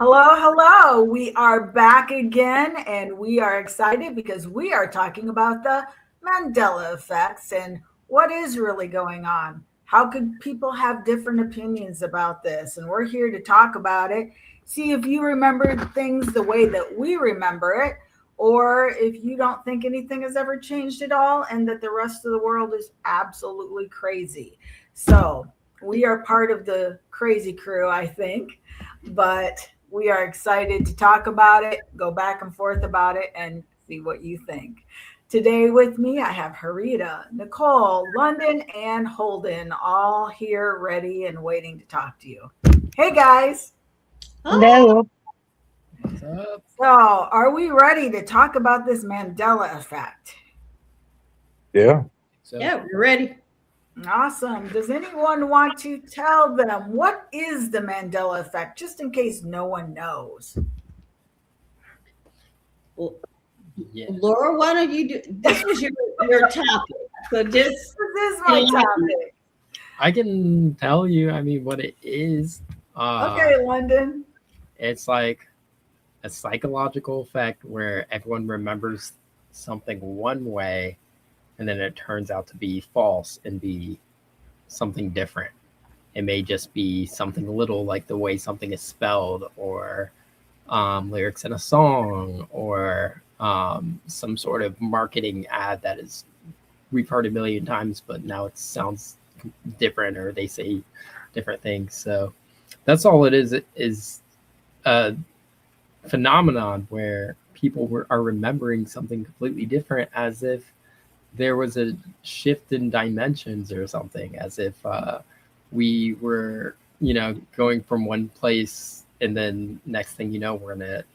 Hello, hello. We are back again and we are excited because we are talking about the Mandela effects and what is really going on. How could people have different opinions about this? And we're here to talk about it, see if you remember things the way that we remember it, or if you don't think anything has ever changed at all and that the rest of the world is absolutely crazy. So, we are part of the crazy crew, I think, but we are excited to talk about it, go back and forth about it, and see what you think. Today with me, I have Harita, Nicole, London, and Holden all here ready and waiting to talk to you. Hey guys. Hello. What's up? So, are we ready to talk about this Mandela effect? Yeah. So, Yeah, we're ready. Awesome. Does anyone want to tell them what is the Mandela effect, just in case no one knows? Well, yeah. Laura, why don't you do this? Was your topic, so just This is my topic. I can tell you, what it is. Okay, London. It's like a psychological effect where everyone remembers something one way and then it turns out to be false and be something different. It may just be something little like the way something is spelled or lyrics in a song or some sort of marketing ad that is we've heard a million times, but now it sounds different or they say different things. So that's all it is a phenomenon where people are remembering something completely different as if there was a shift in dimensions or something, as if we were, going from one place and then next thing you know, we're in a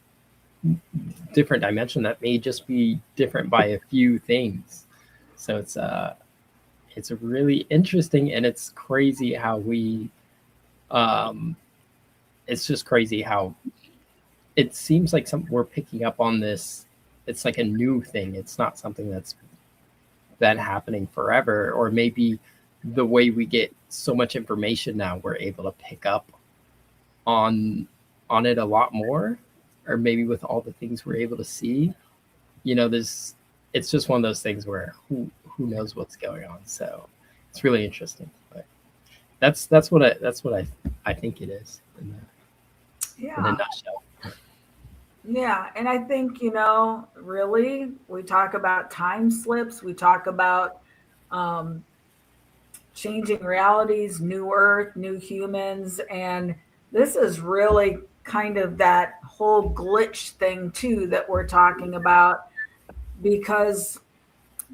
different dimension that may just be different by a few things. So it's really interesting and it's crazy how it's just crazy how it seems like we're picking up on this. It's like a new thing. It's not something that's been happening forever, or maybe the way we get so much information now, we're able to pick up on it a lot more, or maybe with all the things we're able to see, it's just one of those things where who knows what's going on. So it's really interesting. But that's what I think it is in a nutshell. Yeah, and I think, really, we talk about time slips, we talk about um, changing realities, new earth, new humans, and this is really kind of that whole glitch thing, too, that we're talking about, because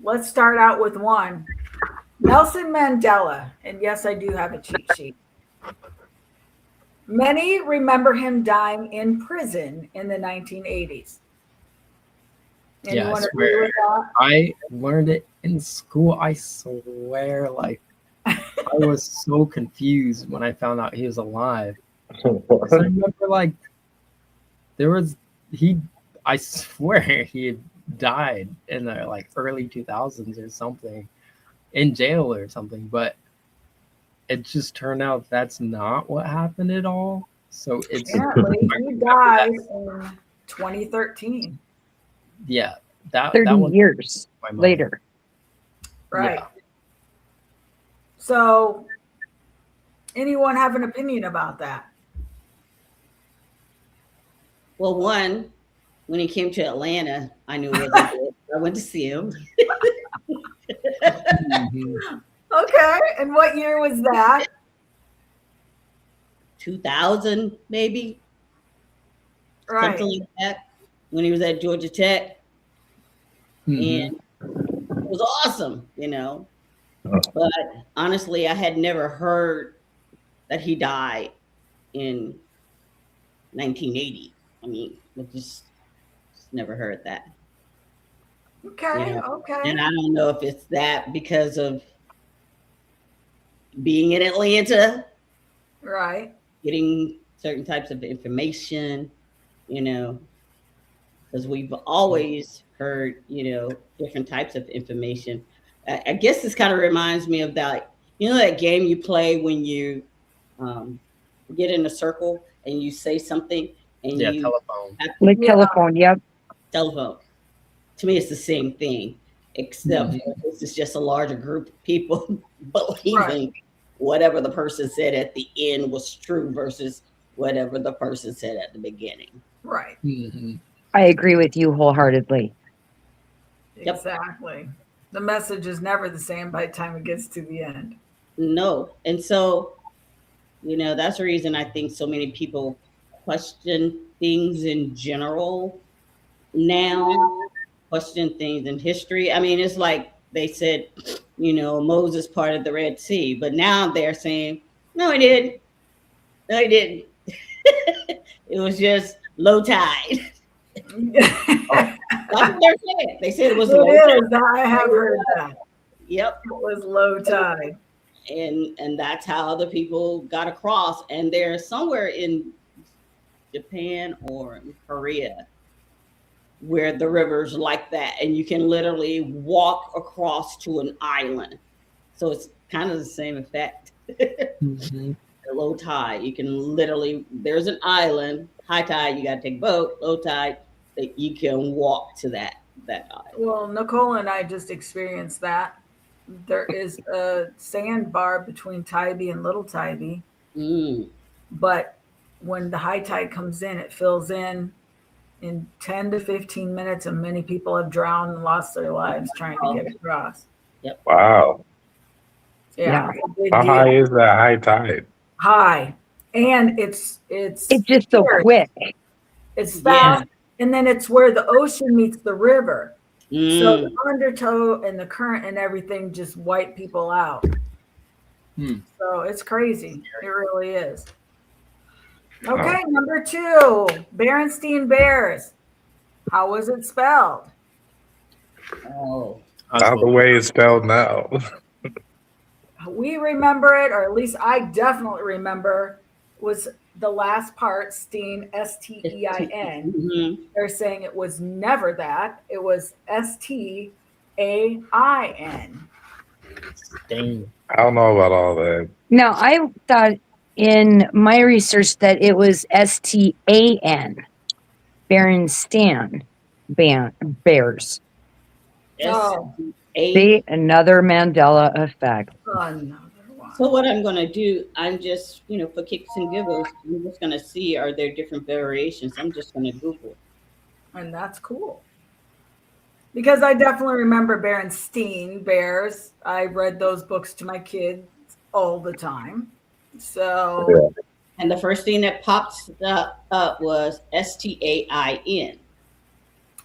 let's start out with one. Nelson Mandela, and yes, I do have a cheat sheet. Many remember him dying in prison in the 1980s. Yeah, I Anyone agree swear. with that? I learned it in school. I swear, I was so confused when I found out he was alive. 'Cause I remember, there was I swear he had died in the early 2000s or something in jail or something, but it just turned out that's not what happened at all. So it's Apparently, I he remember died that. in 2013. Yeah, that 30 one years my mind. later. Right. Yeah. So, anyone have an opinion about that? well, one when he came to Atlanta, I knew it wasn't good. I went to see him. Mhm. Okay. And what year was that? 2000 maybe Right. something like that when he was at Georgia Tech, Mhm. and it was awesome, But honestly, I had never heard that he died in 1980. I just never heard that. Okay. And Okay. I don't know if it's that because of being in Atlanta, Right. getting certain types of information, because we've always heard, different types of information. I guess this kind of reminds me of that, that game you play when you get in a circle and you say something and Yeah, you telephone. have Like Yeah. telephone, yep. telephone. To me, it's the same thing, except for this is just a larger group of people believing whatever the person said at the end was true versus whatever the person said at the beginning. Right. Mhm. I agree with you wholeheartedly. Yep. Exactly. The message is never the same by the time it gets to the end. No. And so, that's the reason I think so many people question things in general now, question things in history. I mean, it's like they said, Moses parted the Red Sea, but now they're saying, no, he didn't. No, he didn't. It was just low tide. It That's what they're saying. They said it was low tide. is. I have heard that. Yep. It was low tide. And that's how the people got across. And they're somewhere in Japan or in Korea where the river's like that, and you can literally walk across to an island. So it's kind of the same effect. Mhm. The low tide, you can literally, there's an island. High tide, you got to take a boat. Low tide, that you can walk to that island. Well, Nicole and I just experienced that. There is a sandbar between Tybee and Little Tybee, Mm. but when the high tide comes in, it fills in 10 to 15 minutes, and many people have drowned and lost their lives trying to get across. Wow. Yeah, it's a big How deal. high is that high tide? High, and it's It's just so fierce. quick. It's fast, and then it's where the ocean meets the river. So Mm. the undertow and the current and everything just wipe people out. Hmm. So it's crazy. It really is. Okay, number 2, Berenstein Bears. How was it spelled? Oh. Not the way it's spelled now. We remember it, or at least I definitely remember, was the last part, Steen, Stein. Mhm. They're saying it was never that. It was Stain. Stain. I don't know about all that. Now, I thought in my research that it was STAN, Berenstain Bears. Oh, See, another Mandela effect. another one. So what I'm going to do, I'm just, for kicks and giggles, I'm just going to see, are there different variations? I'm just going to Google. And that's cool. Because I definitely remember Berenstein Bears. I read those books to my kids all the time. So, And the first thing that pops up was STAIN.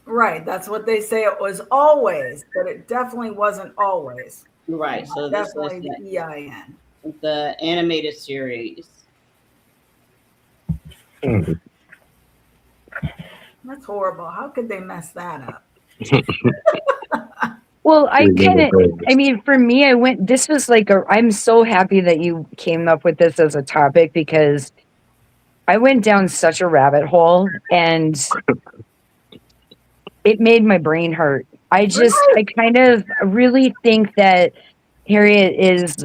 right, that's what they say it was always, but it definitely wasn't always. Right. So this Definitely is the EIN. the animated series. Mhm. That's horrible. How could they mess that up? Well, I Remember kind of, those. I mean, for me, this was like I'm so happy that you came up with this as a topic because I went down such a rabbit hole and it made my brain hurt. I kind of really think that Harriet is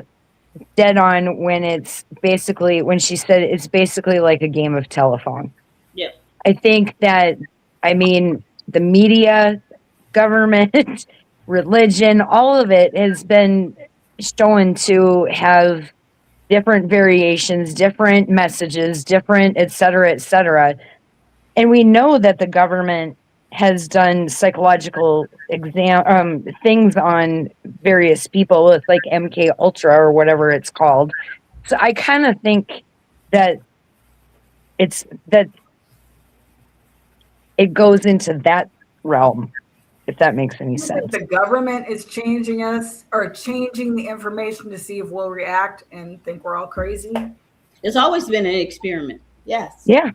dead on when when she said it's basically like a game of telephone. Yeah. I think that, I mean, the media, government, religion, all of it has been shown to have different variations, different messages, different, et cetera, et cetera. And we know that the government has done psychological things on various people with like MK Ultra or whatever it's called. So I kind of think that it goes into that realm, if that makes any If sense. the government is changing us or changing the information to see if we'll react and think we're all crazy. It's always been an experiment. Yes. Yeah.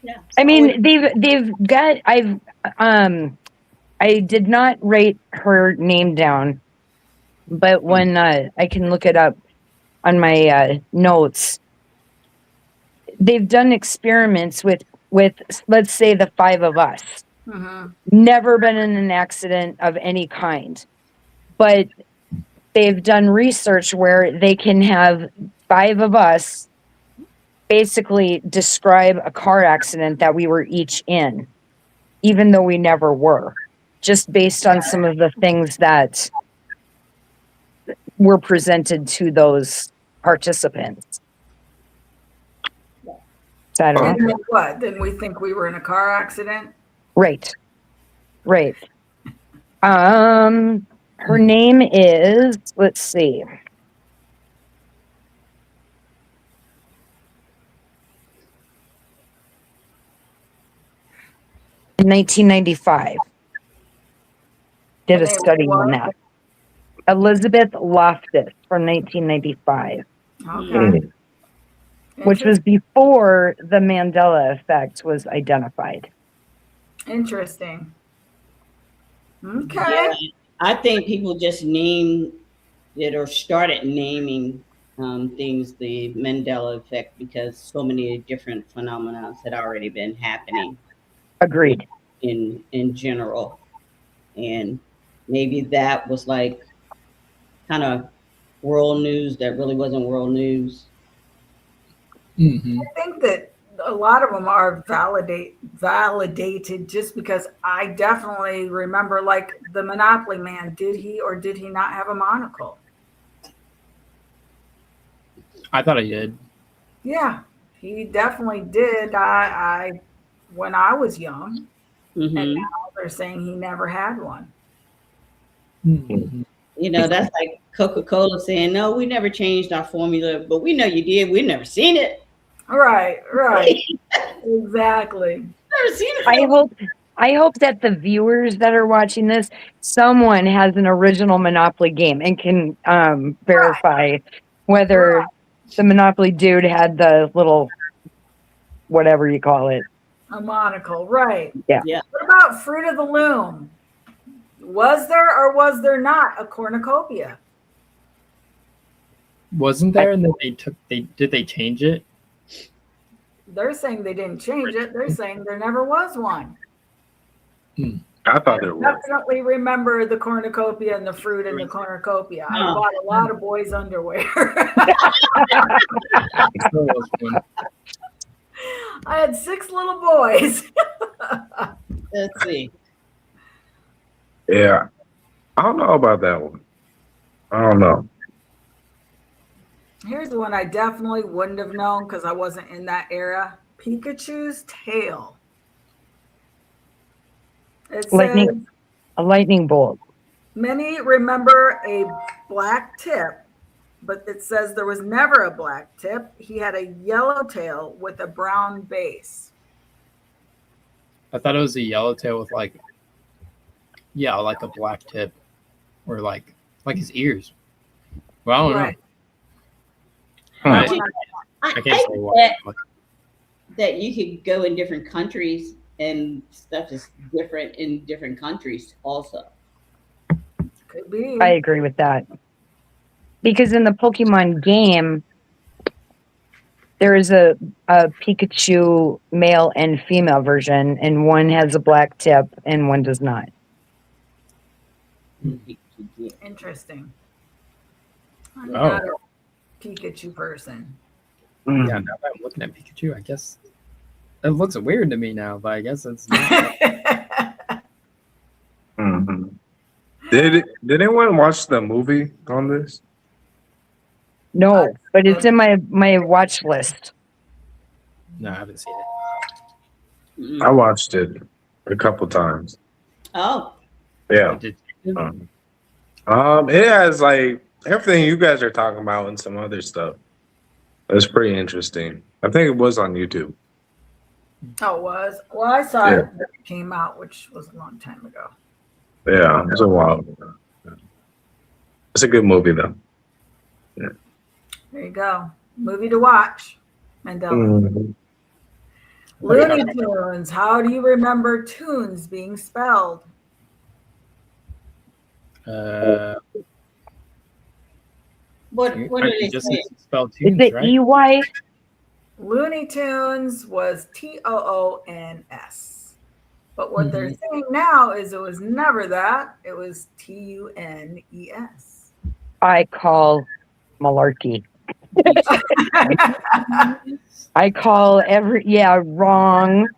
Yeah. I mean, they've got, I did not write her name down, but when I can look it up on my notes, they've done experiments with let's say the 5 of us. Mhm. Never been in an accident of any kind, but they've done research where they can have 5 of us basically describe a car accident that we were each in, even though we never were, just based on some of the things that were presented to those participants. So I don't know. And then what? Then we think we were in a car accident? Right. Her name is, let's see. In 1995. Did And a they study what? on that. Elizabeth Loftus from 1995, Okay. which was before the Mandela effect was identified. Interesting. Okay. Yeah, I think people just named it or started naming things the Mandela effect because so many different phenomena had already been happening Agreed. in general, and maybe that was like kind of world news that really wasn't world news. Mm-hmm. I think that a lot of them are validated just because I definitely remember, like the Monopoly man. Did he or did he not have a monocle? I thought I did. Yeah, he definitely did. I when I was young, and Mm-hmm. now they're saying he never had one. Mm-hmm. You know, that's like Coca-Cola saying, "No, we never changed our formula, but we know you did. We've never seen it. Right, exactly. Never seen it." I hope that the viewers that are watching this, someone has an original Monopoly game and can verify whether the Monopoly dude had the little whatever you call it. A monocle, right? Yeah. What about Fruit of the Loom? Was there or was there not a cornucopia? Wasn't there? And then did they change it? They're saying they didn't change it. They're saying there never was one. I thought there was. Definitely remember the cornucopia and the fruit in the cornucopia. I bought a lot of boys' underwear. I had 6 little boys. Let's see. Yeah. I don't know about that one. I don't know. Here's one I definitely wouldn't have known because I wasn't in that era. Pikachu's tail. It says, A lightning bolt. many remember a black tip, but it says there was never a black tip. He had a yellow tail with a brown base. I thought it was a yellowtail with like a black tip, or like his ears. Well, I don't Right. know. I I can't hate say why. that you could go in different countries and stuff is different in different countries also. Could be. I agree with that. Because in the Pokemon game, there is a Pikachu male and female version, and one has a black tip and one does not. Interesting. I'm Oh. not a Pikachu person. Yeah, now that I'm looking at Pikachu, I guess it looks weird to me now, but I guess it's not. Mhm. Did anyone watch the movie on this? No, but it's in my watch list. No, I haven't seen it. Mm. I watched it a couple times. Oh, Yeah. Did- It has like everything you guys are talking about and some other stuff. It's pretty interesting. I think it was on YouTube. Oh, it was? Well, I saw Yeah. it when it came out, which was a long time ago. Yeah, it's a while ago. It's a good movie though. There you go. Movie to watch. Mandela. Mhm. Looney Tunes. How do you remember tunes being spelled? what do they just say? spelled Is tunes, it right? EY? Looney Tunes was Toons. But what they're saying now is it was never that. It was Tunes. I call malarkey. I call wrong.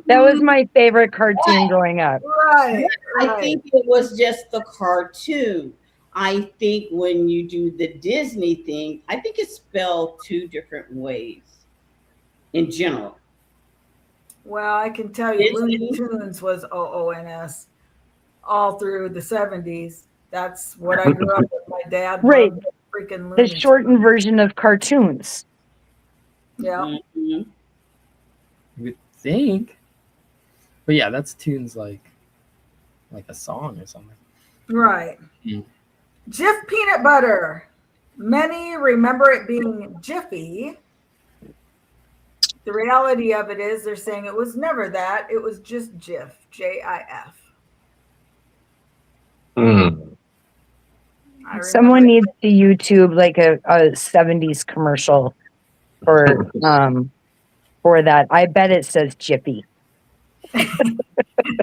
That was my favorite cartoon growing up. Right. I think it was just the cartoon. I think when you do the Disney thing, I think it's spelled two different ways in general. Well, I can tell you, Looney Tunes was OONS all through the 70s. That's what I grew up with. My dad Right. loved freaking The Looney shortened version of cartoons. Yeah. Mhm. You would think. But yeah, that's tunes like a song or something. Right. Mm. Jif peanut butter. Many remember it being Jiffy. The reality of it is they're saying it was never that. It was just Jif, J-I-F. I Someone remember needs to YouTube like a 70s commercial for that. I bet it says Jiffy.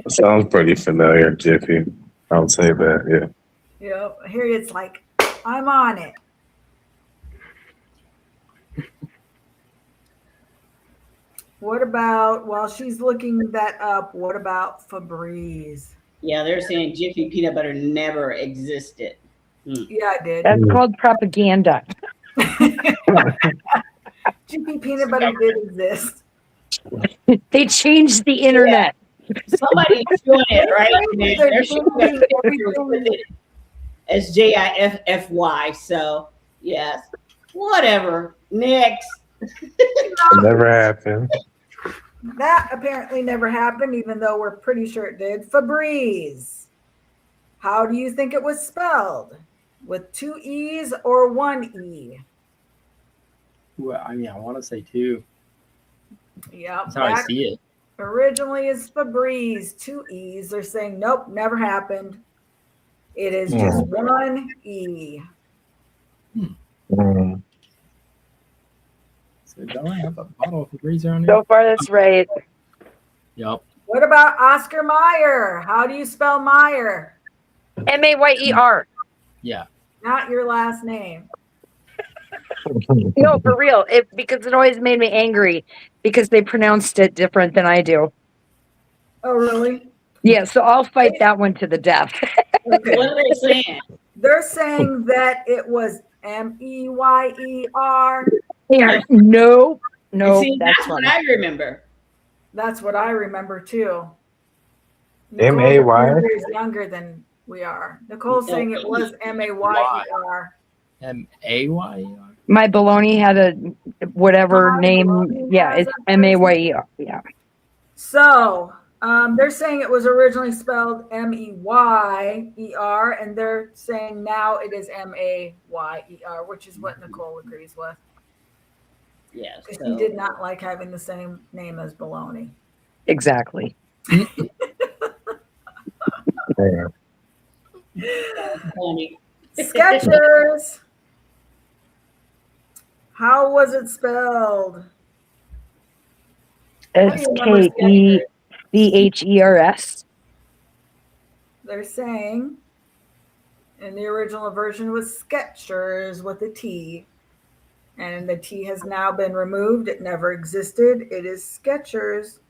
Sounds pretty familiar, Jiffy. I'll say that, yeah. Here it's like, I'm on it. What about, while she's looking that up, what about Febreze? Yeah, they're saying Jiffy peanut butter never existed. Yeah, I did. That's called propaganda. Jiffy peanut butter did exist. They changed the internet. Somebody's doing it right. They're They're changing everything. as JIFFY. So yes, whatever. Next. It never happened. That apparently never happened, even though we're pretty sure it did. Febreze. How do you think it was spelled? With 2 E's or 1 E? Well, I mean, I want to say two. Yeah. That's how I see it. Originally is Febreze, 2 E's. They're saying, nope, never happened. It is just 1 E. So don't I have a bottle of Febreze on here? So far, that's right. Yep. What about Oscar Mayer? How do you spell Mayer? Mayer. Yeah. Not your last name. No, for real. Because it always made me angry because they pronounced it different than I do. Oh, really? Yeah, so I'll fight that one to the death. Okay. What are they saying? They're saying that it was Meyer. Yeah, no, See, that's that's what funny. I remember. That's what I remember too. M-A-Y? Nicole is younger than we are. Nicole's saying it was Mayer. M-A-Y-E-R? My baloney had a whatever name. Yeah, it's Mayer. Yeah. So they're saying it was originally spelled Meyer, and they're saying now it is Mayer, which is what Nicole agrees with. Yes. Because she did not like having the same name as baloney. Exactly. Funny. Skechers. How was it spelled? Skechers. They're saying, and the original version was Skechers with a T, and the T has now been removed. It never existed. It is Skechers.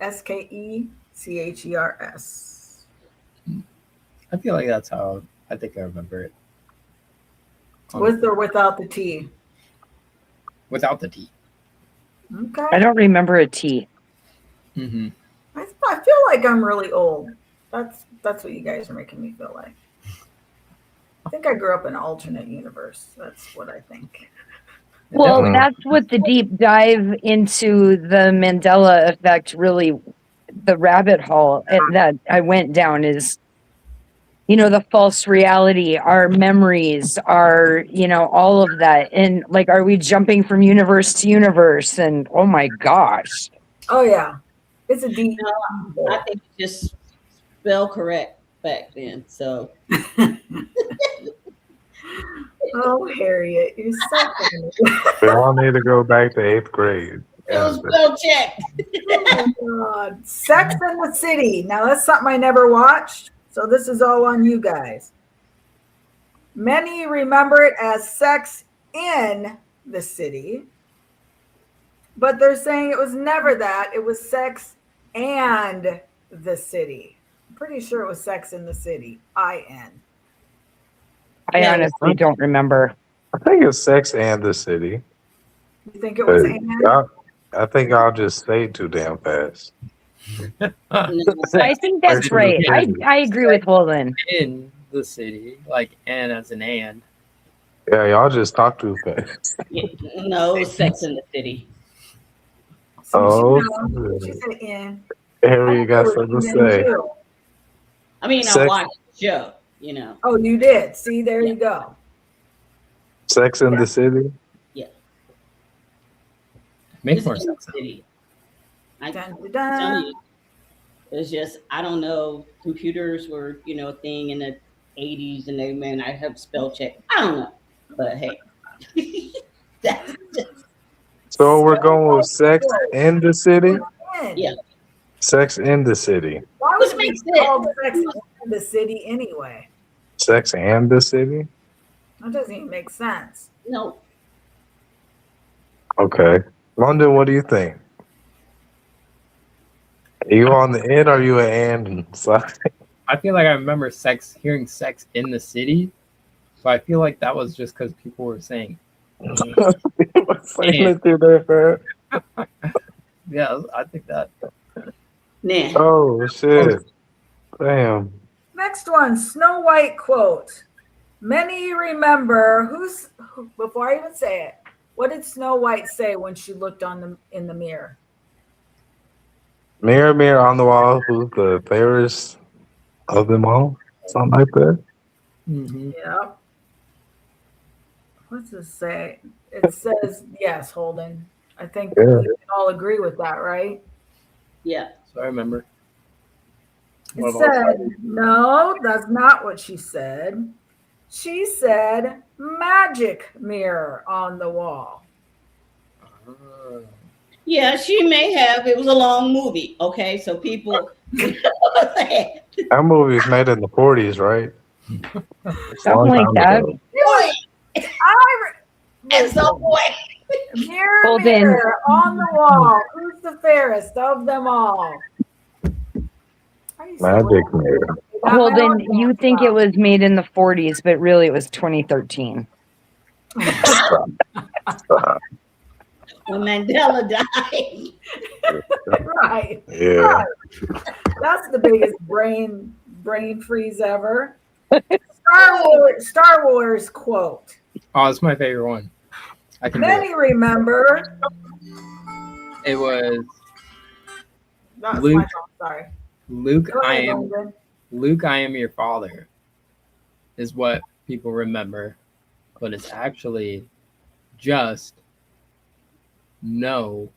Skechers. I feel like that's how I think I remember it. With or without the T? Without the T. Okay. I don't remember a T. Mm-hmm. I feel like I'm really old. That's what you guys are making me feel like. I think I grew up in an alternate universe. That's what I think. Well, that's what the deep dive into the Mandela effect really, the rabbit hole that I went down is, the false reality, our memories, our, all of that. And like, are we jumping from universe to universe? And oh my gosh. Oh, yeah. It's a deep. I think you just spell correct back then. So. Oh, Harriet, you're so funny. We all need to go back to 8th grade. It was spell check. Oh, God. Sex and the City. Now, that's something I never watched. So this is all on you guys. Many remember it as sex in the city, but they're saying it was never that. It was sex and the city. I'm pretty sure it was sex in the city. IN. I Yeah. honestly don't remember. I think it's Sex and the City. You think it was But and? I think I'll just say it too damn fast. No. I think that's Sex right. in the City. I agree with Holden. In the city, like and as an and. Yeah, y'all just talk too fast. Yeah, no, it was Sex in the City. See, Oh, she said in. Harry, you got I something to thought it was say? in too. I mean, I Sex, watched the show, you know. Oh, you did. See, there Yeah. you go. Sex in the City? Yeah. Makes It's more in the sense. city. I Dun, dun, tell dun. you, it's just I don't know. Computers were, a thing in the '80s, and they man, I have spell check. I don't know, but hey, that's just So we're going with Sex in the City? In. yeah, Sex in the City. Why which would it makes be called sense. sex in the city anyway? Sex and the City? That doesn't even make sense. No, Okay. London, what do you think? Are you on the end or are you an and side? I feel like I remember hearing sex in the city, so I feel like that was just because people were saying, Saying it through there, man. yeah, I think that. nah. Oh, shit. Damn. Next one, Snow White quote. Many remember before I even say it, what did Snow White say when she looked in the mirror? Mirror, mirror on the wall, who's the fairest of them all? Something like that. Mm-hmm. Yeah. What's it say? It says yes, Holden. I think Yeah. we can all agree with that, right? Yeah, So I remember. It What about- said, no, that's not what she said. She said, magic mirror on the wall. yeah. She may have. It was a long movie. Okay, so people. That movie was made in the 40s, right? Something like that. Boy, at some point. Mirror, Holden. mirror on the wall. Who's the fairest of them all? How do you say Magic what? mirror. Got my Holden, own you thoughts think it about was made in the 40s, but really it was 2013. When Mandela died. Right. Yeah. Right. That's the biggest brain freeze ever. Star Wars quote. Oh, it's my favorite one. I can do it. Many remember. It was That's my Luke. fault. Sorry. Luke. Go I ahead, am Logan. Luke. I am your father. Is what people remember, but it's actually just no.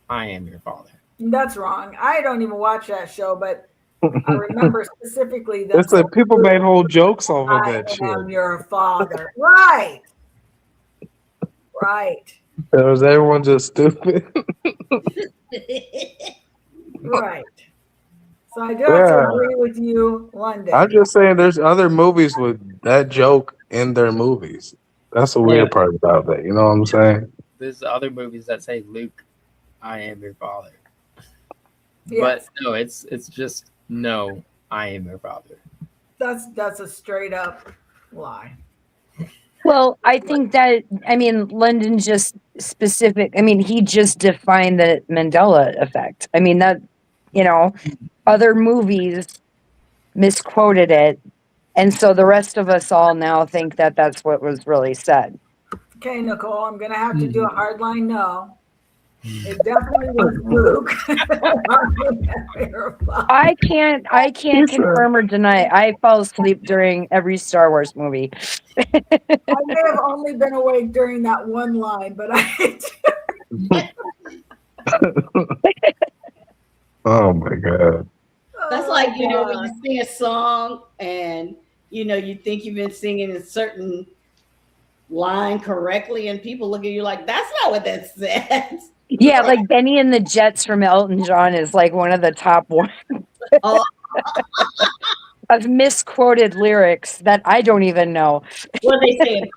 I am your father. That's wrong. I don't even watch that show, but I remember specifically that It's like people made whole jokes off of I that am shit. your father. Right. Right. Was everyone just stupid? Right. So I do have to Yeah. agree with you, London. I'm just saying there's other movies with that joke in their movies. That's the weird part about that. You know what I'm saying? There's other movies that say Luke, I am your father. Yes. But no, it's just no, I am your father. That's a straight up lie. Well, I think that, London just specific. He just defined the Mandela effect. That, other movies misquoted it. And so the rest of us all now think that that's what was really said. Okay, Nicole, I'm going to have to do a hard line no. It definitely was Luke. I can't confirm or deny. I fall asleep during every Star Wars movie. I may have only been awake during that one line, but Oh my god. That's like, when you sing a song and, you think you've been singing a certain line correctly and people look at you like, that's not what that says. Yeah, like Benny and the Jets from Elton John is like one of the top ones. Oh. of misquoted lyrics that I don't even know. Well, they say a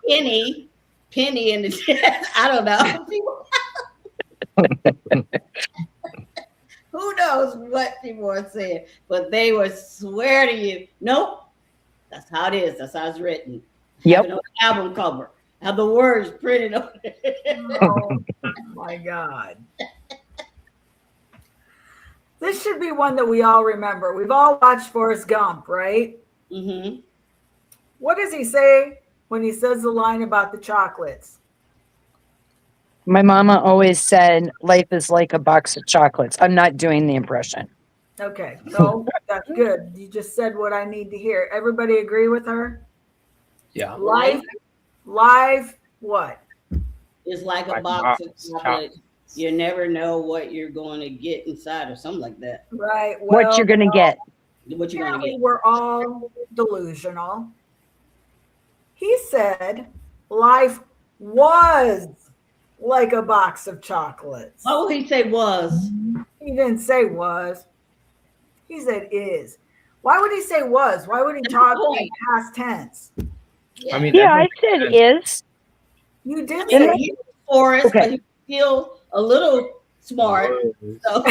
penny in the chest. I don't know. Who knows what people are saying, but they would swear to you, nope, that's how it is. That's how it's written. Yep. Have it on the album cover. Have the words printed on it. Oh my God. This should be one that we all remember. We've all watched Forrest Gump, right? Mm-hmm. What does he say when he says the line about the chocolates? My mama always said, life is like a box of chocolates. I'm not doing the impression. Okay, so that's good. You just said what I need to hear. Everybody agree with her? Yeah. Life, what? It's like a Like box of box chocolate. You never know what you're going to get inside, or something like that. Right. Well, What you're going to get. What you're going to apparently get. we're all delusional. He said life was like a box of chocolates. What would he say was? He didn't say was. He said is. Why would he say was? Why would he talk in past tense? I mean, Yeah, I said is. You did Yeah, say he was Forrest, Okay. but he's still a little smart. So,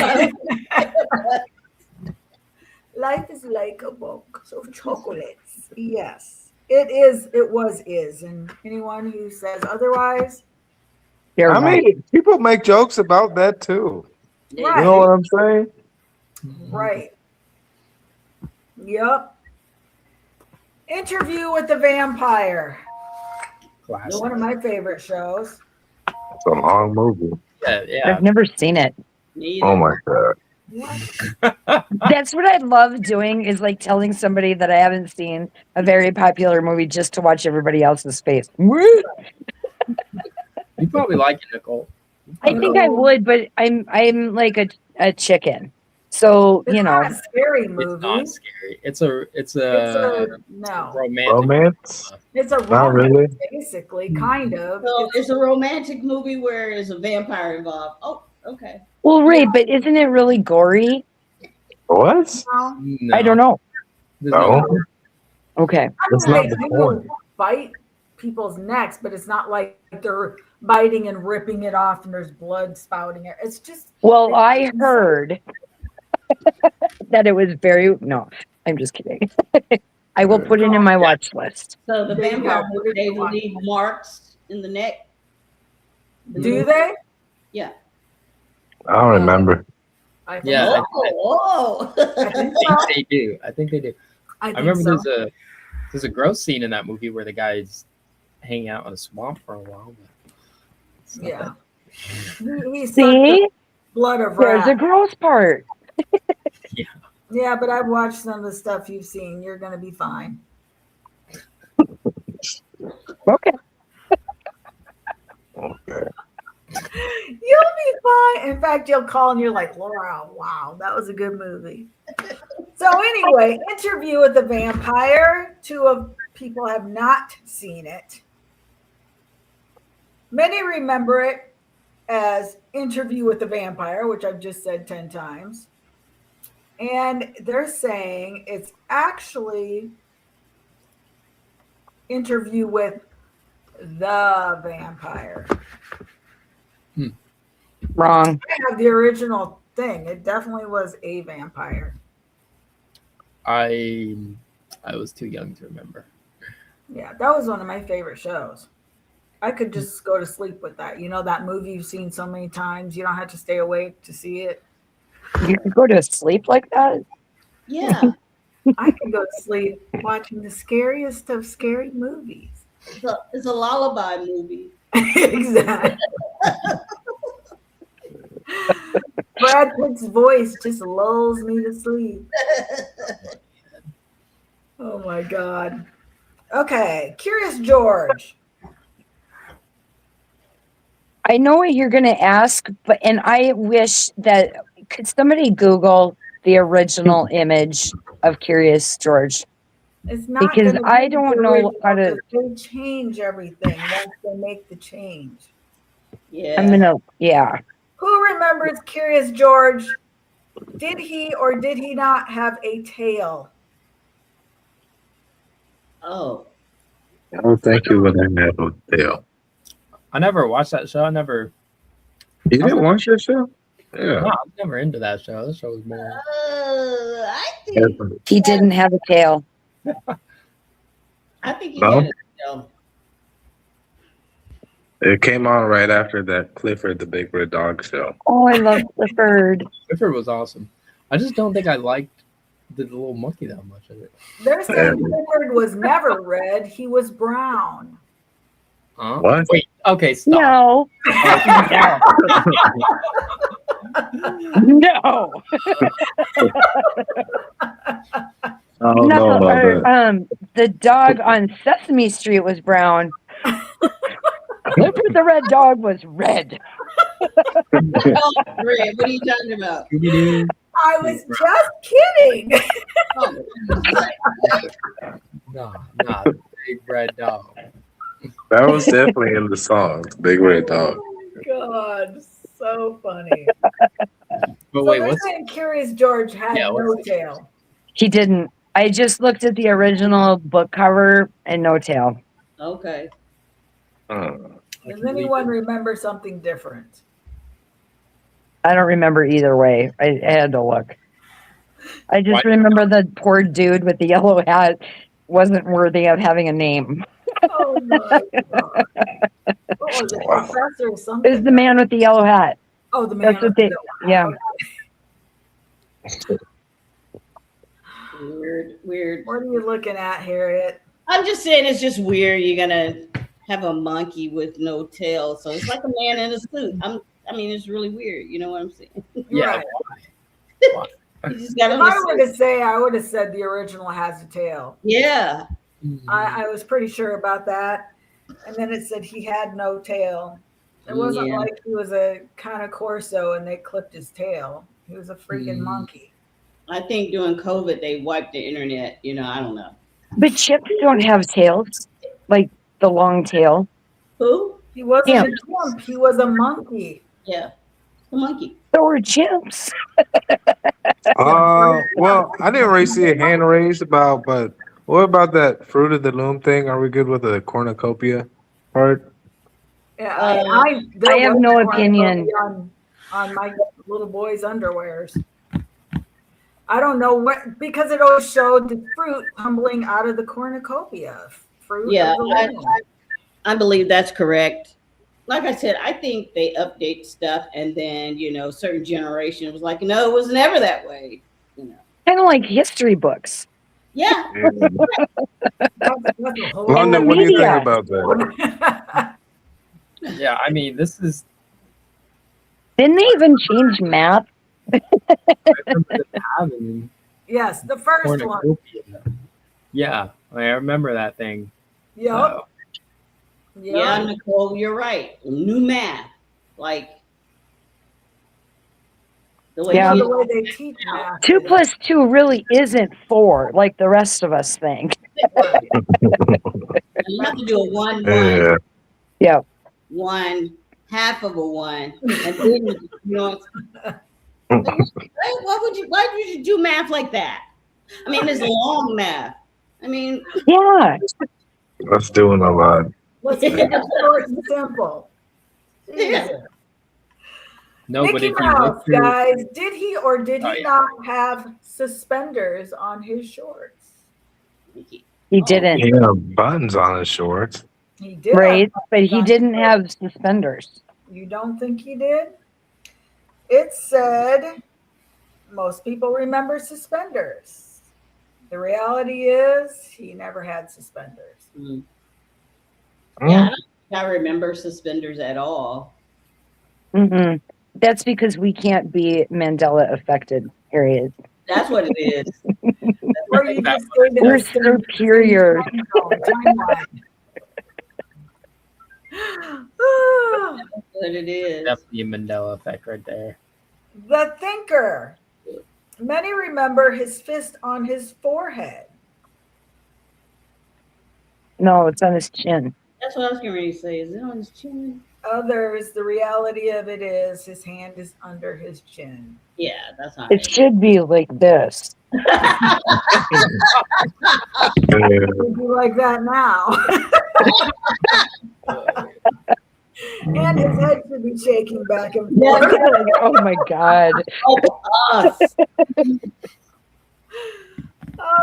life is like a box of chocolates. Yes. It is, it was, is. And anyone who says otherwise, They're I right. mean, people make jokes about that too. right. You know what I'm saying? Right. Yep. Interview with the Vampire. classic. One of my favorite shows. It's a long movie. Yeah. I've never seen it. neither. Oh my God. That's what I love doing is like telling somebody that I haven't seen a very popular movie just to watch everybody else's face. Woo! You probably like it, Nicole. I think I would, but I'm like a chicken. So, It's you not know, a scary It's movie. not scary. It's a No. romantic. Romance? It's a Not romance, really. basically, kind of. So it's a romantic movie where there's a vampire involved. Oh, okay. well, right, but isn't it really gory? What? No, I don't know. there's No. Okay. That's not the point. Bite people's necks, but it's not like they're biting and ripping it off and there's blood spouting it. It's just Well, I heard that it was very, no, I'm just kidding. I will put it in my watch list. So the There you vampire go. movie, they leave marks in the neck. do they? Yeah. I don't remember. I think Yeah. so. I think I so. think they do. I think they do. I I think remember so. there's a gross scene in that movie where the guy's hanging out in a swamp for a while. But it's not Yeah. that- He sucked the See, blood of there's a rat. gross part. Yeah, but I've watched some of the stuff you've seen. You're gonna be fine. Okay. Okay. You'll be fine. In fact, you'll call and you're like, Laura, wow, that was a good movie. So anyway, Interview with the Vampire. Two of people have not seen it. Many remember it as Interview with the Vampire, which I've just said 10 times. And they're saying it's actually Interview with the Vampire. Wrong. I have the original thing. It definitely was a vampire. I was too young to remember. Yeah, that was one of my favorite shows. I could just go to sleep with that. You know, that movie you've seen so many times, you don't have to stay awake to see it. You could go to sleep like that? Yeah. I could go to sleep watching the scariest of scary movies. It's a lullaby movie. Exactly. Brad Pitt's voice just lulls me to sleep. Oh my God. Okay, Curious George. I know what you're going to ask, but, and I wish that, could somebody Google the original image of Curious George? It's not Because gonna I be don't the know original, how to- 'cause they change everything once they make the change. Yeah. I'm going to, yeah. Who remembers Curious George? Did he or did he not have a tail? Oh, Oh, thank you for that hotel. I never watched that show. I never. You didn't watch that show? Yeah. No, I was never into that show. That show was boring. I think He didn't have a tail. he No? had it. So, It came on right after that Clifford the Big Red Dog show. Oh, I love Clifford. Clifford was awesome. I just don't think I liked the little monkey that much of it. They're saying Clifford was never red; he was brown. Huh? What? Wait. Okay. Stop. No. No. I don't know No. about that. The dog on Sesame Street was brown. Clifford the red dog was red. oh, Red, what are you talking about? Scooby-Doo. I was just kidding. Oh, Nah, big red dog. That was definitely in the song, Big Red Dog. God, so funny. But So wait, they're what's saying Curious George had Yeah, no what's- tail. He didn't. I just looked at the original book cover and no tail. okay. Does anyone remember something different? I don't remember either way. I had to look. I just Why- remember the poor dude with the yellow hat wasn't worthy of having a name. Oh my God. What was it? Wow. Professor or It was something? the man with the yellow hat. Oh, the man. That's what they, yeah. Weird. What are you looking at, Harriet? I'm just saying it's just weird. You're gonna have a monkey with no tail, so it's like a man in a suit. I mean, it's really weird. You know what I'm saying? Yeah. Right. Why? You just got If I were to say, I would have said the original has a tail. Yeah. I was pretty sure about that. And then it said he had no tail. It wasn't Yeah. like he was a kind of Corso and they clipped his tail. He was a freaking Mm. monkey. I think during COVID they wiped the internet. You know, I don't know. But chimps don't have tails, like the long tail. Who? He wasn't Yeah. a chimp. He was a monkey. Yeah, a monkey. So are chimps. Well, I didn't really see a hand raised about, but what about that Fruit of the Loom thing? Are we good with the cornucopia part? Yeah, there I have was no one opinion. on my little boy's underwears. I don't know what, because it always showed the fruit tumbling out of the cornucopia. Fruit. Yeah, of the loom. I believe that's correct. Like I said, I think they update stuff, and then certain generation was like, no, it was never that way. Kind of like history books. Yeah. That's a whole London, what do you think media. about that? Yeah, I mean, this is. Didn't they even change math? I remember them having Yes, the first one. cornucopia. Yeah, I remember that thing. Yep. Yeah, Nicole, you're right. New math, like the way Yeah. The way they teach math. 2 + 2 really isn't 4, like the rest of us think. you have to do a one, Yeah. Yeah. one, half of a one, and then why would you do math like that? I mean, it's long math. I mean, Yeah. That's doing a lot. Let's keep it short and simple. Yeah. Jesus. No, but Mickey if you Mouse, look through, guys, did he or did he Oh, yeah. not have suspenders on his shorts? He didn't. He had buttons on his shorts. He did. Right. have But he buttons. didn't have suspenders. You don't think he did? It said most people remember suspenders. The reality is he never had suspenders. Yeah, I don't think I remember suspenders at all. Mm-mm. That's because we can't be Mandela affected, period. That's what it is. Or you just stayed in We're the same superior. time zone, timeline. Ah, That's what it is. definitely a Mandela effect right there. The thinker. Many remember his fist on his forehead. No, it's on his chin. That's what I was getting ready to say. Is it on his chin? others, the reality of it is his hand is under his chin. Yeah, that's all It right. should be like this. Yeah. Would you like that now? And his head should be shaking back and forth. Oh my God. Oh, us.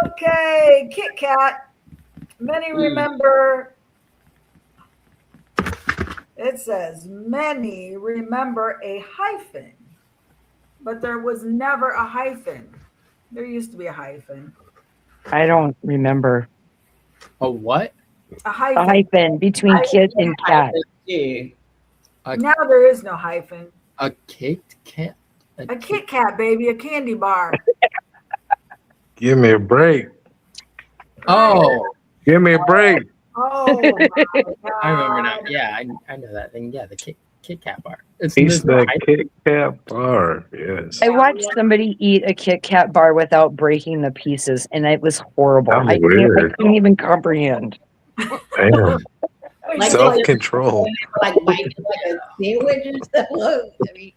Okay, Kit Kat. Many remember, it says, many remember a hyphen, but there was never a hyphen. There used to be a hyphen. I don't remember. A what? A A hyphen. hyphen between kit and cat. Yeah. Now there is no hyphen. A Kit Kat? A Kit Kat, baby, a candy bar. Give me a break. Oh, Give me a break. Oh, my I remember now. God. Yeah, I know that thing. Yeah, the Kit Kat bar. It's He's there's no the Kit Kat bar. Yes. I watched somebody eat a Kit Kat bar without breaking the pieces, and it was horrible. That's I weird. couldn't even comprehend. Damn. Like Self-control. like biting like a sandwich and stuff. I mean,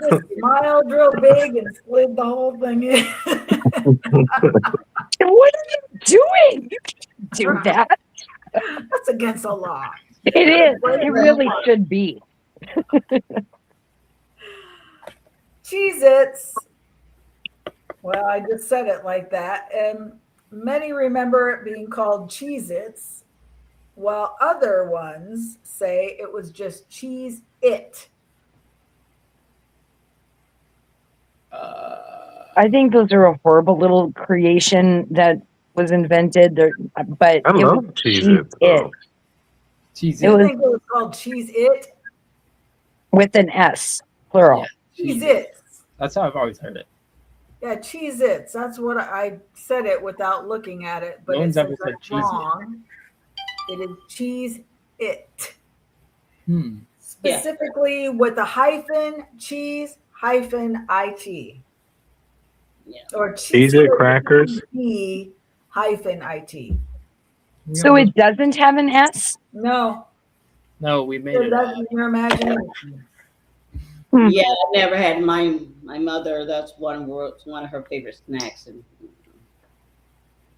Just smiled real big and slid the whole thing in. What are you doing? You can't do that. That's against the law. It is. It really should be. Cheez-Its. Well, I just said it like that. And many remember it being called Cheez-Its, while other ones say it was just Cheez-It. I think those are a horrible little creation that was invented. But I it love was Cheez-Its, Cheez-It though. Cheese. It I was- think it was called Cheez-It. with an S, plural. Yeah, Cheez-Its. That's how I've always heard it. Yeah, Cheez-Its. That's what I said it without looking at it, but No it one's says ever said that's Cheez-It. wrong. It is Cheez-It. Hmm. Specifically with a hyphen, cheese hyphen it. yeah. Or Cheez-It crackers? E hyphen it. So it doesn't have an S? No, No, we made so it. that's in your imagination. Yeah, I never had my mother. That's one of her favorite snacks, and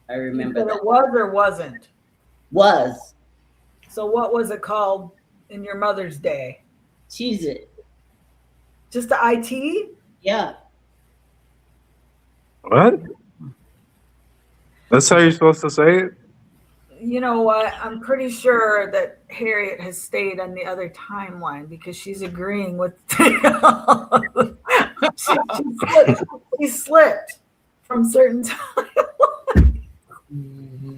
I remember But that it was or wasn't. was So what was it called in your mother's day? Cheez-It. Just the IT? Yeah, What? That's how you're supposed to say it? You know what? I'm pretty sure that Harriet has stayed on the other timeline because she's agreeing with. she slipped from certain timelines. Mhm.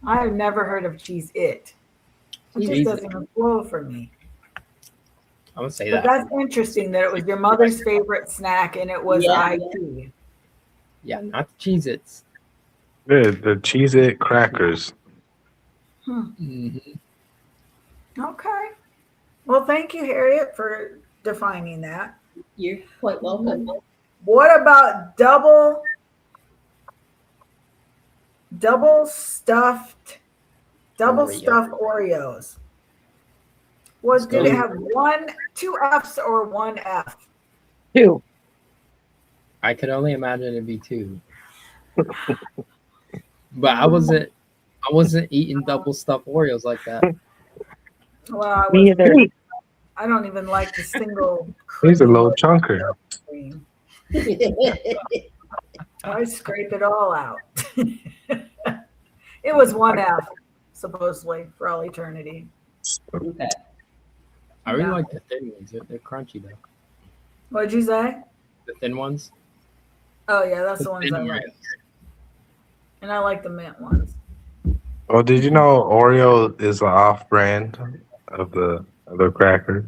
I have never heard of Cheez-It. It just Cheez-It. doesn't even flow for me. I would say But that. that's interesting that it was your mother's favorite snack and it was Yeah. IT. Yeah, not the Cheez-Its. The Cheez-It crackers. Mhm. Okay. Well, thank you, Harriet, for defining that. you're quite welcome. What about double stuffed Oreos? Did it have two F's or one F? 2. I could only imagine it'd be 2. But I wasn't eating double stuffed Oreos like that. Well, Me either. I don't even like the single. He's a low cream chunker. cream. I scrape it all out. It was one F, supposedly, for all eternity. Okay. I really Yeah. like the thin ones. They're crunchy though. What'd you say? The thin ones. Oh yeah, that's The the ones thin I like, Oreos. and I like the mint ones. Oh, did you know Oreo is an off-brand of the other cracker?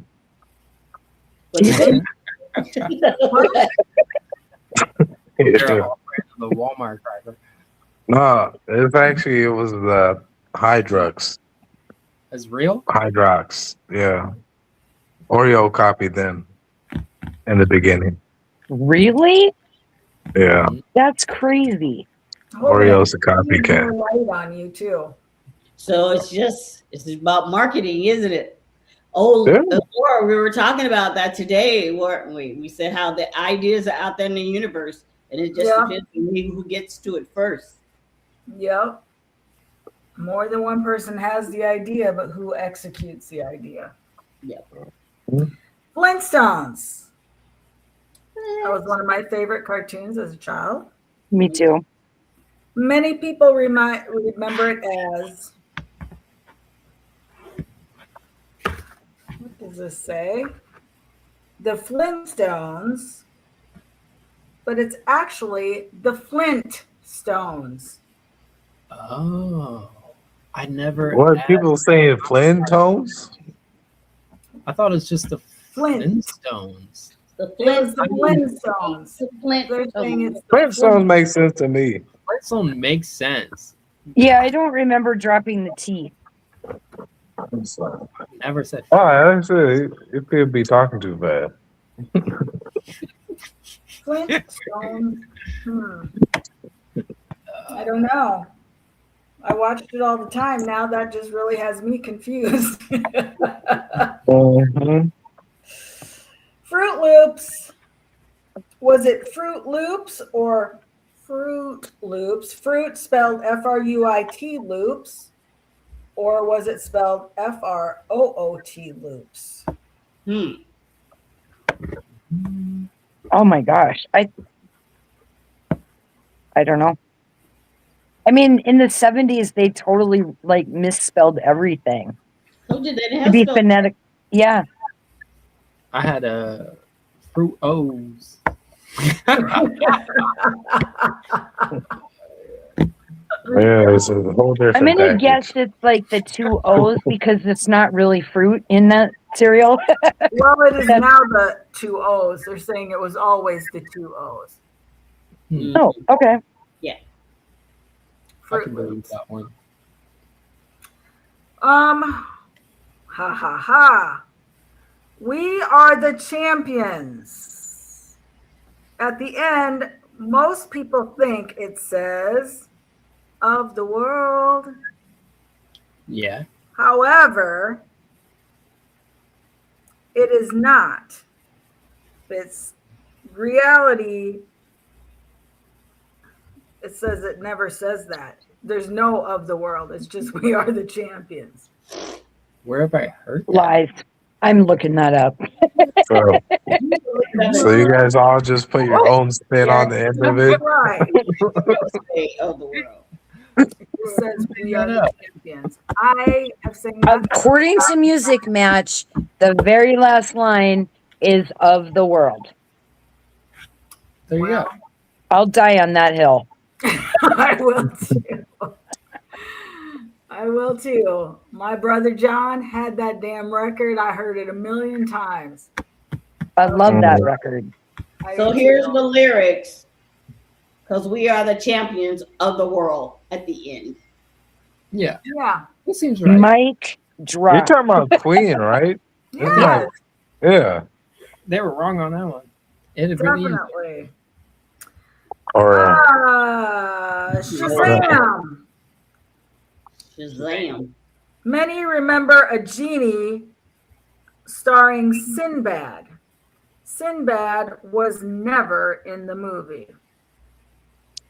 What is it? They're Yeah. all brand of the Walmart cracker. No, it was the Hydrux. Is real? Hydrox. Yeah. Oreo copied them in the beginning. Really? Yeah. That's crazy. Oreo's a Hold on. copycat. More light on you too. So it's about marketing, isn't it? Oh, Yeah. Laura, we were talking about that today, weren't we? We said how the ideas are out there in the universe, and it just Yeah. depends on who gets to it first. Yep. More than one person has the idea, but who executes the idea? Yep. Flintstones. That was one of my favorite cartoons as a child. Me too. Many people remember it as, what does this say? The Flintstones, but it's actually the Flintstones. Oh, I never. What people saying Flynn tones? I thought it's just the Flint. Flintstones. The It was Flint. the Flintstones. The Flint. They're saying it's the Flintstones make sense to me. Flintstone makes sense. Yeah, I don't remember dropping the T. Never said. Oh, I said it could be talking too bad. Flintstones. I don't know. I watched it all the time. Now that just really has me confused. Mm-hmm. Fruit Loops. Was it Fruit Loops or Fruit Loops? Fruit spelled Fruit loops. Or was it spelled Froot loops? Oh my gosh. I don't know. I mean, in the 70s, they totally like misspelled everything. So did they To have be spelled- phonetic. Yeah. I had a fruit O's. Yeah, it's a whole different. I'm gonna package. guess it's like the two O's because it's not really fruit in that cereal. Well, it is now the two O's. They're saying it was always the two O's. Oh, okay. I Fruit can believe Loops. that one. Ha ha ha. We are the champions. At the end, most people think it says of the world. Yeah. However, it is not. It's reality. It says it never says that. There's no of the world. It's just we are the champions. Where have I heard that? Lies. I'm looking that up. So you guys all just put your own spin on the end of it. Right. of the world. It says we are the champions. I have seen that. According to Music Match, the very last line is of the world. There you go. I'll die on that hill. I will too. I will too. My brother John had that damn record. I heard it a million times. I love that record. So here's the lyrics. Because we are the champions of the world at the end. Yeah. Yeah. That seems right. Mike You're drop. talking about Queen, right? Yeah. Yeah. They were wrong on that one. It really is. Definitely. Or Shazam. Shazam. Many remember a genie starring Sinbad. Sinbad was never in the movie.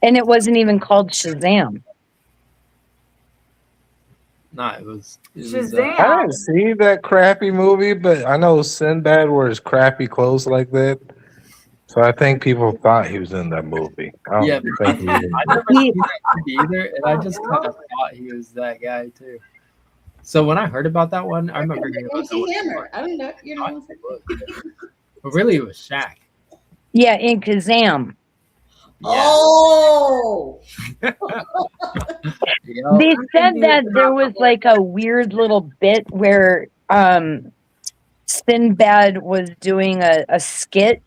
And it wasn't even called Shazam. No, it was Shazam. I didn't see that crappy movie, but I know Sinbad wears crappy clothes like that. So I think people thought he was in that movie. I don't Yeah, think he was. I never seen that movie either, and I just kind of thought he was that guy too. So when I heard about that one, I remember hearing about that MC one. Hammer. I don't know. You know. But really, it was Shaq. Yeah, in Kazam. Oh. Yep. They said that there was like a weird little bit where Sinbad was doing a skit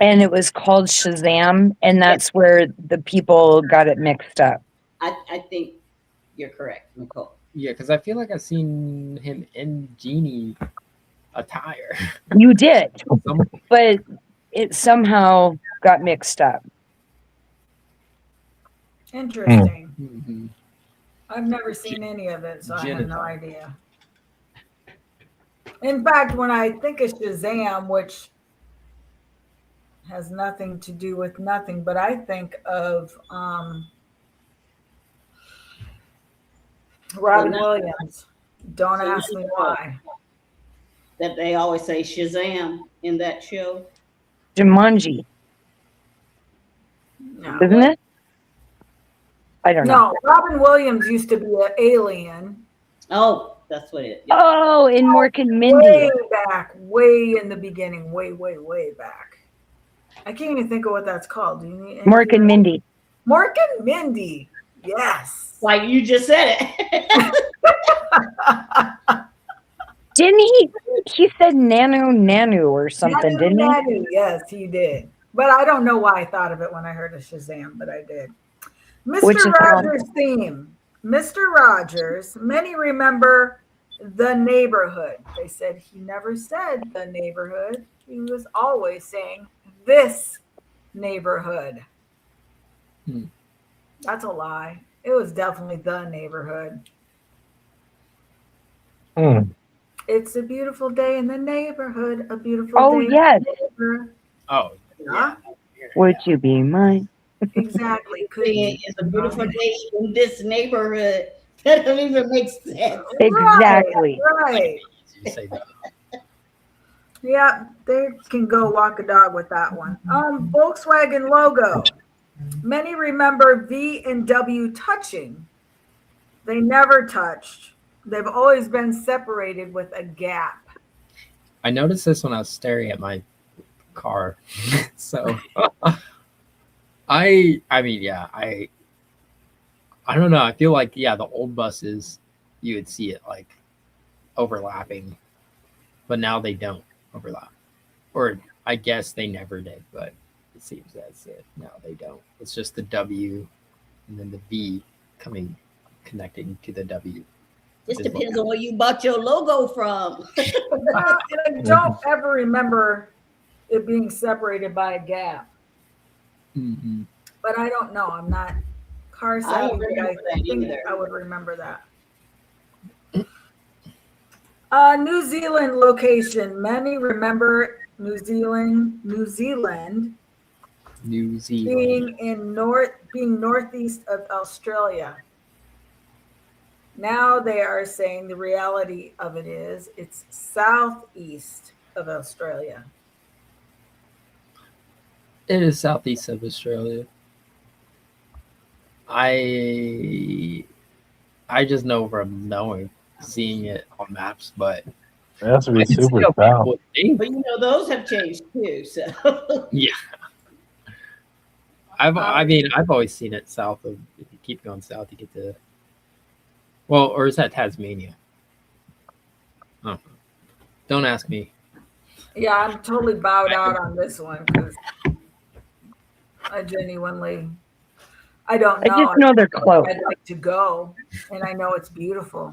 and it was called Shazam, and that's where the people got it mixed up. I think you're correct, Nicole. Yeah, because I feel like I've seen him in genie attire. You did, but it somehow got mixed up. Interesting. Mhm. I've never seen any of it, so I have no Genital. idea. In fact, when I think of Shazam, which has nothing to do with nothing, but I think of Well, Robin now, Williams. Don't so you ask me know why. that they always say Shazam in that show. Jumanji, No. isn't it? I don't know. No, Robin Williams used to be an alien Oh, that's what it. Oh, in Mork and Mindy. way back, way in the beginning, way back. I can't even think of what that's called. Do you need any Mork and Mindy. Mork and Mindy. Yes. Like you just said it. Didn't he? He said nanu or something, didn't he? Nanu. Yes, he did. But I don't know why I thought of it when I heard of Shazam, but I did. Which Mr. is Rogers' theme. Mr. Rogers, many remember the neighborhood. They said he never said the neighborhood. He was always saying this neighborhood. Hmm. That's a lie. It was definitely the neighborhood. Hmm. It's a beautiful day in the neighborhood. A beautiful Oh, day yes. in the neighborhood. Oh, Yeah, Would you be mine? exactly. It's a beautiful day in this neighborhood. That doesn't even make sense. Exactly. Right. you say that. Yeah, they can go walk a dog with that one. Volkswagen logo. Many remember V and W touching. They never touched. They've always been separated with a gap. I noticed this when I was staring at my car. So I mean, yeah, I don't know. I feel like, yeah, the old buses, you would see it like overlapping, but now they don't overlap. Or I guess they never did, but it seems that's it. No, they don't. It's just the W and then the V connecting to the W. Just depends on where you bought your logo from. And I don't ever remember it being separated by a gap. Mm-hmm. But I don't know. I'm not car I savvy, don't but remember I that think either. I would remember that. New Zealand location. Many remember New Zealand being northeast of Australia. Now they are saying the reality of it is it's southeast of Australia. It is southeast of Australia. I just know from seeing it on maps, but It has to be I can see super how south. people would think. But those have changed too. So Yeah. I've always seen it south of. If you keep going south, you get to. Well, or is that Tasmania? Oh, don't ask me. Yeah, I'm totally bowed out on this one because I genuinely, I don't I know. just know they're close. I'd like to go, and I know it's beautiful.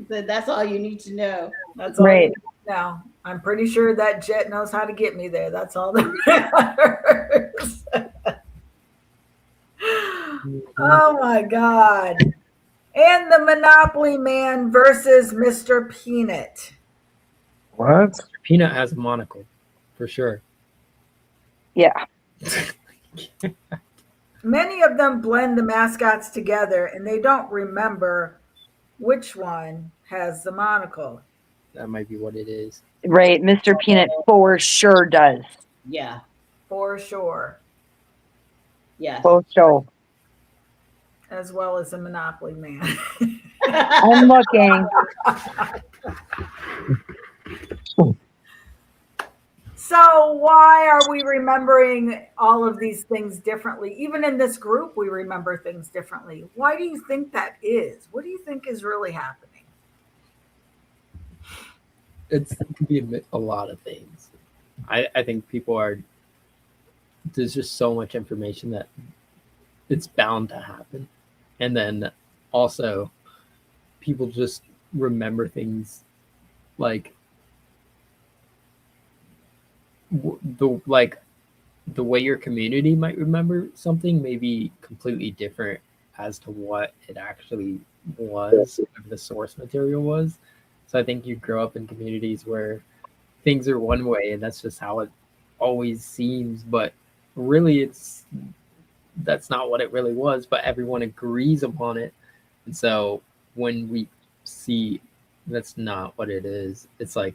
that's all you need to know. That's all Right. I need to know. I'm pretty sure that jet knows how to get me there. That's all that matters. Oh my God. And the Monopoly Man versus Mr. Peanut. What? Peanut has a monocle, for sure. Yeah. Many of them blend the mascots together and they don't remember which one has the monocle. That might be what it is. Right. Mr. Peanut for sure does. Yeah. For sure. Yeah. For sure. As well as the Monopoly Man. I'm looking. So why are we remembering all of these things differently? Even in this group, we remember things differently. Why do you think that is? What do you think is really happening? It could be a lot of things. I think there's just so much information that it's bound to happen. And then also people just remember things like the way your community might remember something may be completely different as to what it actually was, whatever the source material was. So I think you grow up in communities where things are one way, and that's just how it always seems. But really, that's not what it really was. But everyone agrees upon it, and so when we see that's not what it is, it's like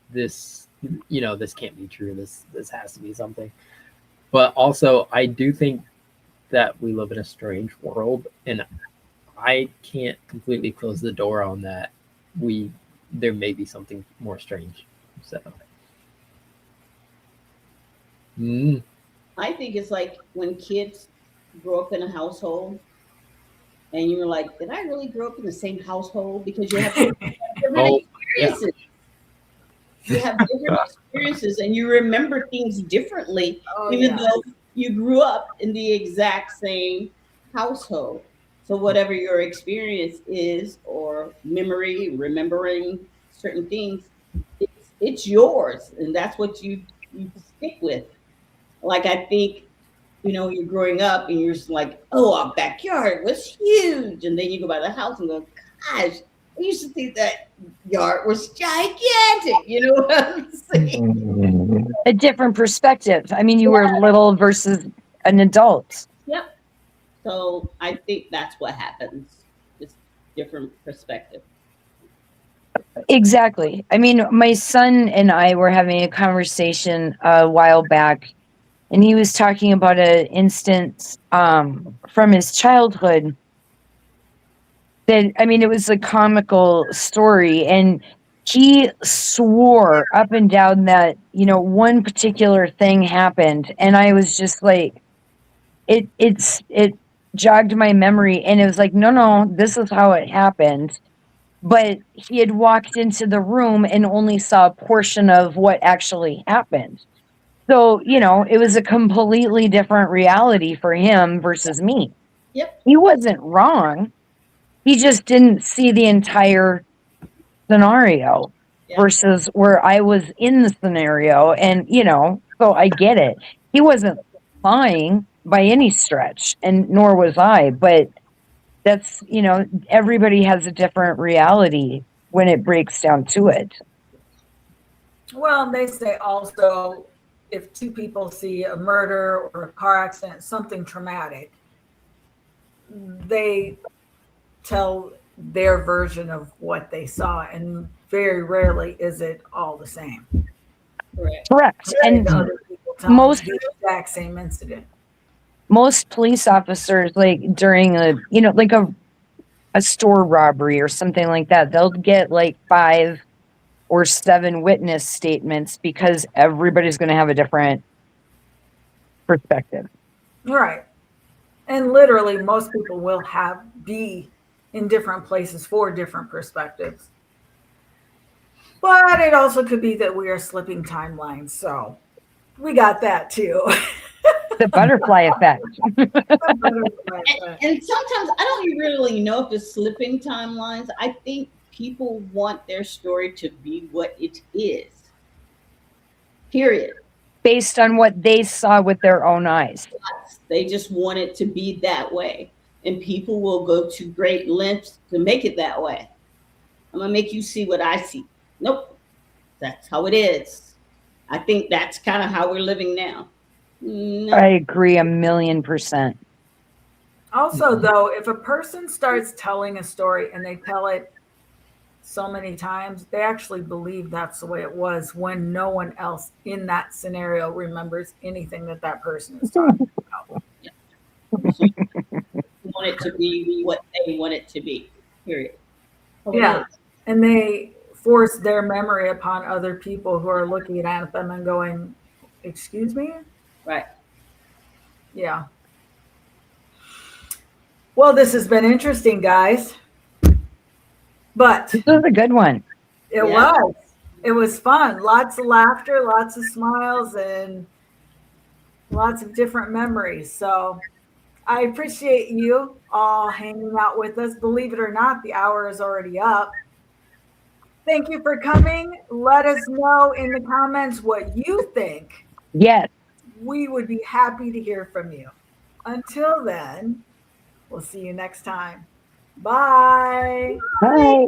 this. This can't be true. This has to be something. But also, I do think that we live in a strange world, and I can't completely close the door on that. There may be something more strange. So, I think it's like when kids grow up in a household and you're like, did I really grow up in the same household? Because you have different Oh, yeah. experiences. You have different experiences and you remember things differently, even though you grew up in the exact same household. So whatever your experience is, or memory, remembering certain things, it's yours, and that's what you stick with. Like I think, you're growing up and you're just like, oh, our backyard was huge, and then you go by the house and go, gosh, I used to think that yard was gigantic. You know what I'm saying? A different perspective. I mean, you were little versus an adult. Yep. So I think that's what happens. Just different perspective. Exactly. I mean, my son and I were having a conversation a while back, and he was talking about an instance from his childhood that, I mean, it was a comical story, and he swore up and down that, one particular thing happened, and I was just like, it jogged my memory, and it was like, no, this is how it happened. But he had walked into the room and only saw a portion of what actually happened. So, it was a completely different reality for him versus me. Yep. He wasn't wrong. He just didn't see the entire scenario versus where I was in the scenario. And, so I get it. He wasn't lying by any stretch, and nor was I. But that's, everybody has a different reality when it breaks down to it. Well, they say also if two people see a murder or a car accident, something traumatic, they tell their version of what they saw, and very rarely is it all the same. Correct. And other people tell the exact same incident. Most police officers, like during like a store robbery or something like that, they'll get like 5 or 7 witness statements because everybody's going to have a different perspective. Right. And literally most people will be in different places for different perspectives. But it also could be that we are slipping timelines. So we got that too. The butterfly effect. And sometimes I don't really know if it's slipping timelines. I think people want their story to be what it is. Period. Based on what they saw with their own eyes. They just want it to be that way. And people will go to great lengths to make it that way. I'm going to make you see what I see. Nope. That's how it is. I think that's kind of how we're living now. No. I agree 1,000,000%. Also, though, if a person starts telling a story and they tell it so many times, they actually believe that's the way it was when no one else in that scenario remembers anything that person is talking about. So want it to be what they want it to be. Period. And they force their memory upon other people who are looking at them and going, "Excuse me?" Right. Yeah. Well, this has been interesting, guys. But this was a good one. It was. It was fun. Lots of laughter, lots of smiles, and lots of different memories. So I appreciate you all hanging out with us. Believe it or not, the hour is already up. Thank you for coming. Let us know in the comments what you think. Yes. We would be happy to hear from you. Until then, we'll see you next time. Bye. Bye.